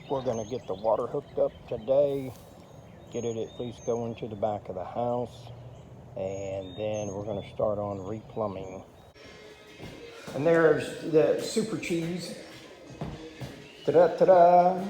We're gonna get the water hooked up today, get it at least going to the back of the house, and then we're gonna start on replumbing. And there's the super cheese. Ta-da, ta-da.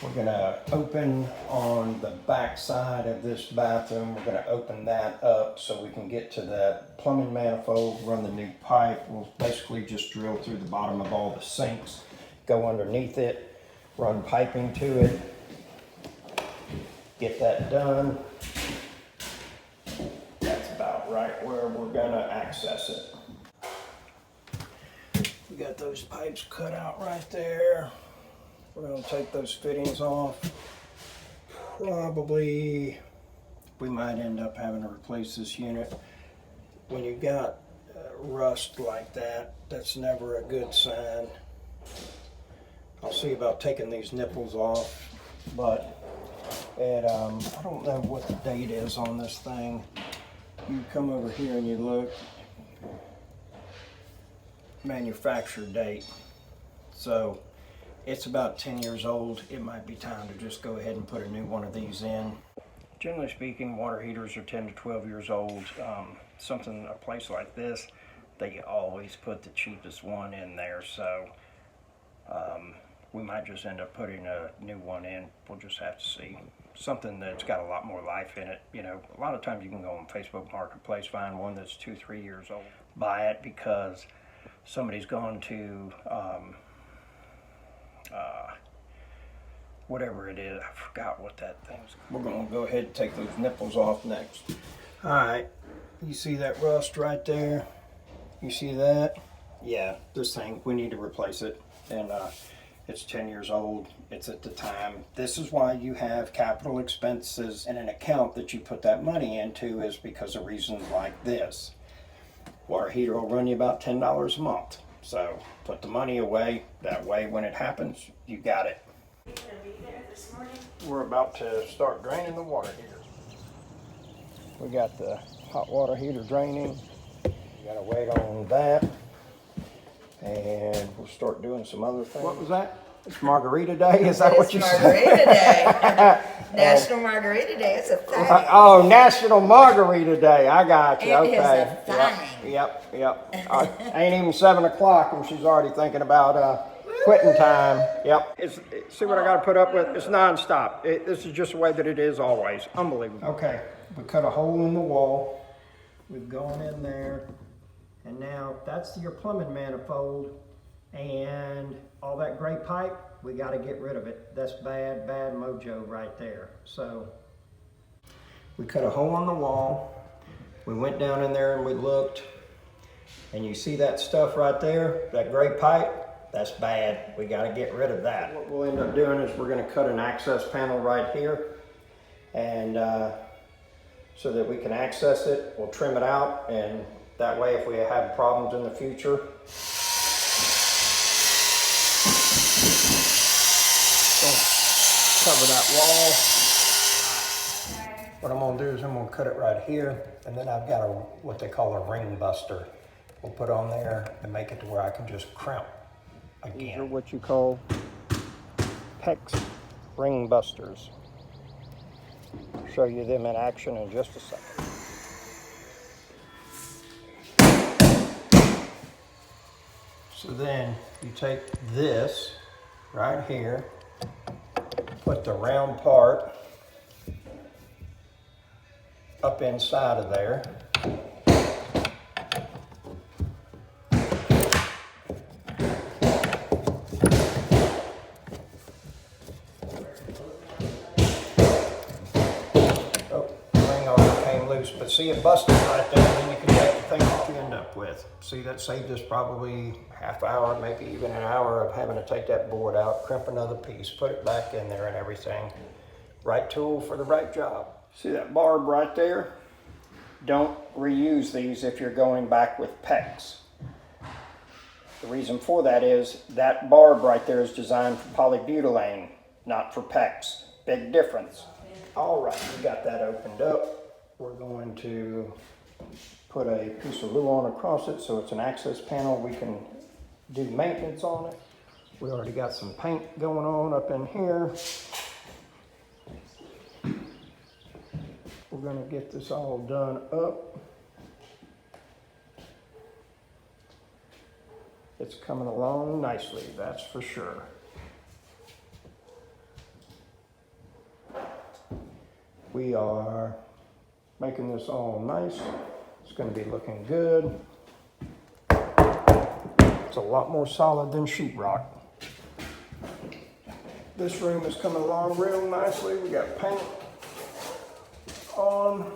We're gonna open on the back side of this bathroom. We're gonna open that up so we can get to that plumbing manifold, run the new pipe. We'll basically just drill through the bottom of all the sinks, go underneath it, run piping to it, get that done. That's about right where we're gonna access it. We got those pipes cut out right there. We're going to take those fittings off. Probably we might end up having to replace this unit. When you've got rust like that, that's never a good sign. I'll see about taking these nipples off, but I don't know what the date is on this thing. You come over here and you look, manufacture date. So it's about 10 years old. It might be time to just go ahead and put a new one of these in. Generally speaking, water heaters are 10 to 12 years old. A place like this, they always put the cheapest one in there. So we might just end up putting a new one in. We'll just have to see. Something that's got a lot more life in it. You know, a lot of times you can go on Facebook Marketplace, find one that's 2-3 years old. Buy it because somebody's gone to whatever it is, I forgot what that thing's. We're gonna go ahead and take those nipples off next. All right, you see that rust right there? You see that? Yeah, this thing, we need to replace it. And it's 10 years old, it's at the time. This is why you have capital expenses in an account that you put that money into, is because of reasons like this. Water heater will run you about $10 a month. So put the money away, that way when it happens, you got it. We're about to start draining the water heater. We got the hot water heater draining. We gotta wait on that. And we'll start doing some other things. What was that? It's Margarita Day? Is that what you said? Margarita Day. National Margarita Day. It's a thing. Oh, National Margarita Day. I got you. It is Okay. a thing. Yep. Ain't even 7 o'clock and she's already thinking about quitting time. Yep. See what I got to put up with? It's nonstop. This is just the way that it is always. Unbelievable. Okay. We cut a hole in the wall. We've gone in there. And now that's your plumbing manifold. And all that gray pipe, we got to get rid of it. That's bad mojo right there. So we cut a hole in the wall. We went down in there and we looked. And you see that stuff right there, that gray pipe? That's bad. We got to get rid of that. What we'll end up doing is we're going to cut an access panel right here. And so that we can access it, we'll trim it out. And that way if we have problems in the future, cover that wall. What I'm gonna do is I'm gonna cut it right here, and then I've got what they call a ring buster. We'll put on there and make it to where I can just crimp again. These are what you call PEX ring busters. I'll show you them in action in just a second. So then you take this right here, put the round part up inside of there. Oh, the ring already came loose, but see it busted right there, and then you can take the thing that you end up with. See, that saved us probably half hour, maybe even an hour of having to take that board out, crimp another piece, put it back in there and everything. Right tool for the right job. See that barb right there? Don't reuse these if you're going back with PEX. The reason for that is that barb right there is designed for polybutylene, not for PEX. Big difference. All right, we got that opened up. We're going to put a piece of luan across it so it's an access panel. We can do maintenance on it. We already got some paint going on up in here. We're gonna get this all done up. It's coming along nicely, that's for sure. We are making this all nice. It's gonna be looking good. It's a lot more solid than sheetrock. This room is coming along real nicely. We got paint on,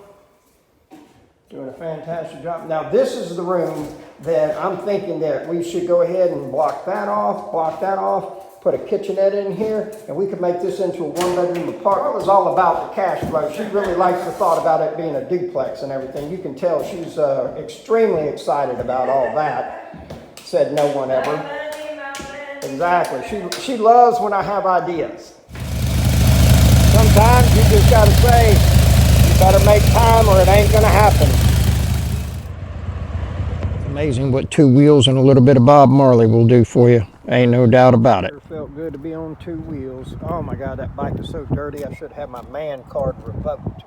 doing a fantastic job. Now this is the room that I'm thinking that we should go ahead and block that off, put a kitchenette in here, and we could make this into a one-bedroom apartment. It was all about the cash flow. She really likes the thought about it being a duplex and everything. You can tell she's extremely excited about all that. Said no one ever. Exactly. She loves when I have ideas. Sometimes you just gotta say, you better make time or it ain't gonna happen. It's amazing what 2 wheels and a little bit of Bob Marley will do for you. Ain't no doubt about it. It felt good to be on 2 wheels. Oh my God, that bike is so dirty. I should have my man card revoked.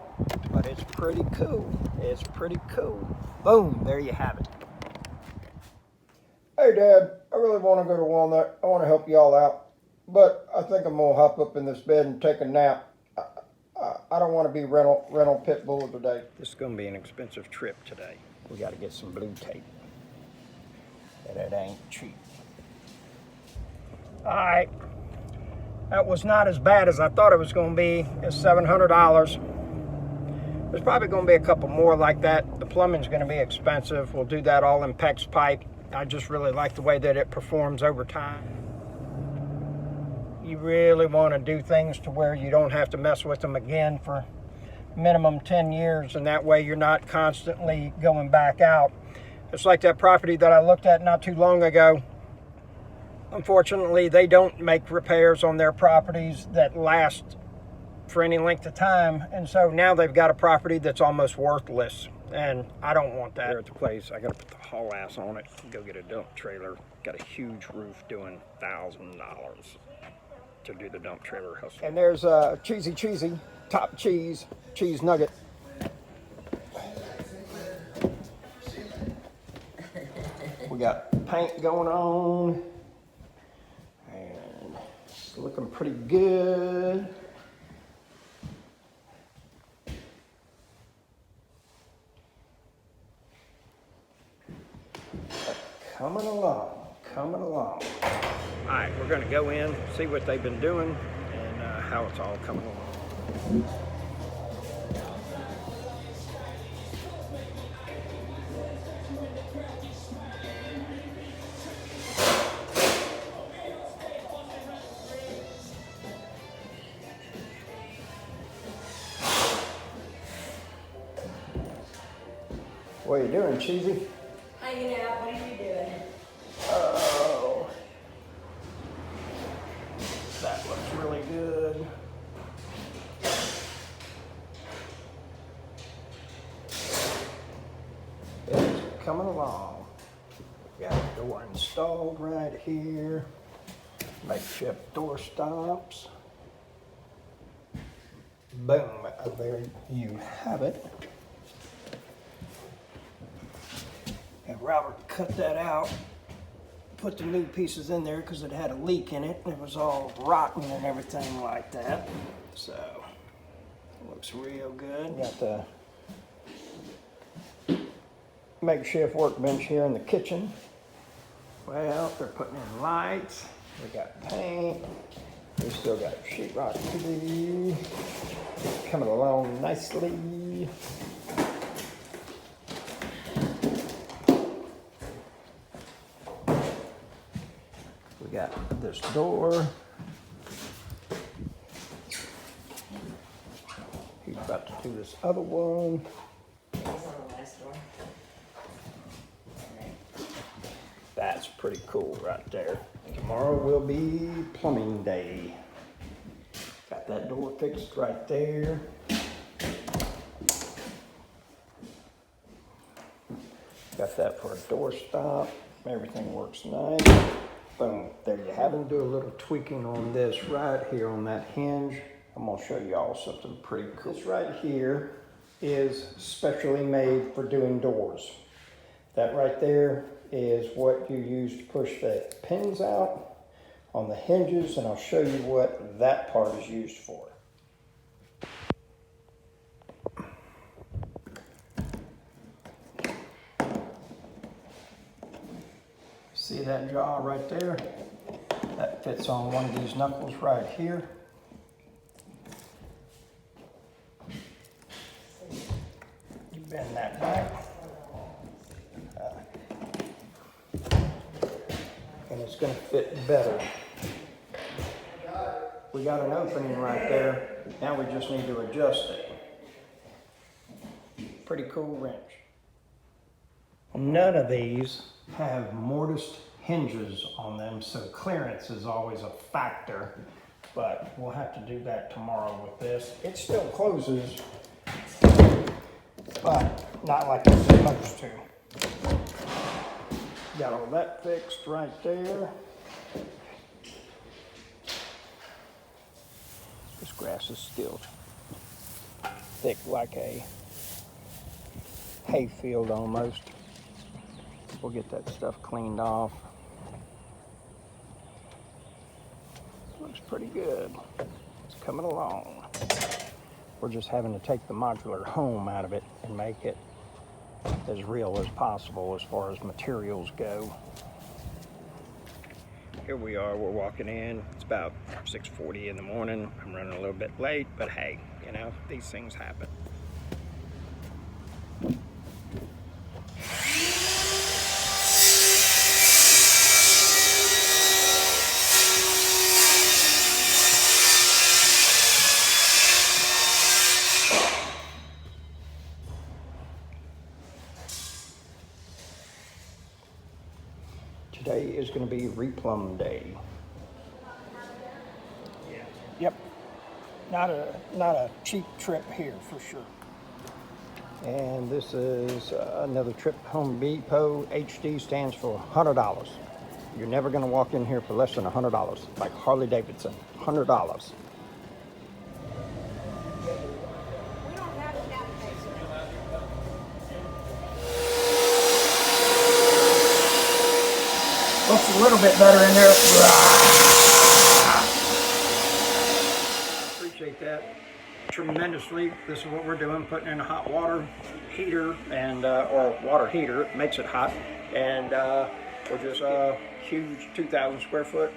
But it's pretty cool. It's pretty cool. Boom, there you have it. Hey Dad, I really want to go to Walnut. I want to help y'all out. But I think I'm going to hop up in this bed and take a nap. I don't want to be rental pit bull today. This is going to be an expensive trip today. We got to get some blue tape. And it ain't cheap. All right. That was not as bad as I thought it was going to be. It's $700. There's probably going to be a couple more like that. The plumbing's going to be expensive. We'll do that all in PEX pipe. I just really like the way that it performs over time. You really want to do things to where you don't have to mess with them again for minimum 10 years, and that way you're not constantly going back out. It's like that property that I looked at not too long ago. Unfortunately, they don't make repairs on their properties that last for any length of time, and so now they've got a property that's almost worthless. And I don't want that. Here at the place, I gotta put the haul ass on it and go get a dump trailer. Got a huge roof doing $1,000 to do the dump trailer hustle. And there's a cheesy, top cheese nugget. We got paint going on. And it's looking pretty good. Coming along. All right, we're gonna go in, see what they've been doing and how it's all coming along. What are you doing, Cheesy? Hanging out. What are you doing? Oh, that looks really good. It's coming along. Got a door installed right here. Makeshift door stops. Boom, there you have it. And Robert cut that out, put the new pieces in there because it had a leak in it. It was all rotten and everything like that. So, looks real good. Got the makeshift workbench here in the kitchen. Well, they're putting in lights. We got paint. We still got sheetrock to do. Coming along nicely. We got this door. He's about to do this other one. He's on the last door. That's pretty cool right there. Tomorrow will be plumbing day. Got Got that door fixed right there. Got that for a door stop. Everything works nice. Boom, there you have it. Do a little tweaking on this right here on that hinge. I'm gonna show y'all something pretty cool. This right here is specially made for doing doors. That right there is what you use to push the pins out on the hinges, and I'll show you what that part is used for. See that jaw right there? That fits on one of these knuckles right here. You bend that back. And it's going to fit better. We got an opening right there. Now we just need to adjust it. Pretty cool wrench. None of these have mortised hinges on them, so clearance is always a factor, but we'll have to do that tomorrow with this. It still closes, but not like it's supposed to. Got all that fixed right there. This grass is still thick like a hay field almost. We'll get that stuff cleaned off. Looks pretty good. It's coming along. We're just having to take the modular home out of it and make it as real as possible as far as materials go. Here we are, we're walking in. It's about 6:40 in the morning. I'm running a little bit late, but hey, you know, these things happen. Today is going to be replumb day. Yep. Not a cheap trip here for sure. And this is another trip. Home Depot. HD stands for $100. You're never going to walk in here for less than $100. Like Harley Davidson, $100. Looks a little bit better in there. Appreciate that tremendously. This is what we're doing, putting in a hot water heater and or water heater. It makes it hot, and we're just a huge 2,000 square foot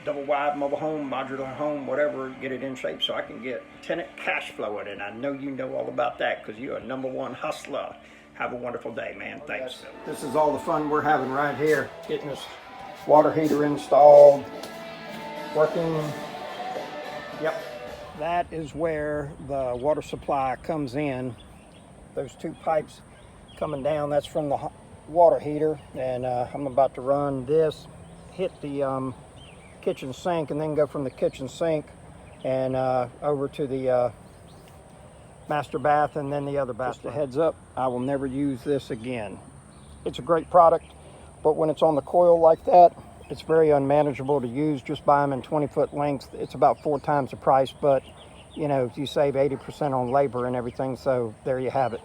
double wide mobile home, modular home, whatever, get it in shape so I can get tenant cash flow in it. I know you know all about that because you're a #1 hustler. Have a wonderful day, man. Thanks. This is all the fun we're having right here, getting this water heater installed, working. Yep, that is where the water supply comes in. Those two pipes coming down, that's from the water heater, and I'm about to run this, hit the kitchen sink, and then go from the kitchen sink and over to the master bath and then the other bath. Just a heads up, I will never use this again. It's a great product, but when it's on the coil like that, it's very unmanageable to use. Just buy them in 20-foot lengths. It's about 4 times the price, but you know, you save 80% on labor and everything, so there you have it.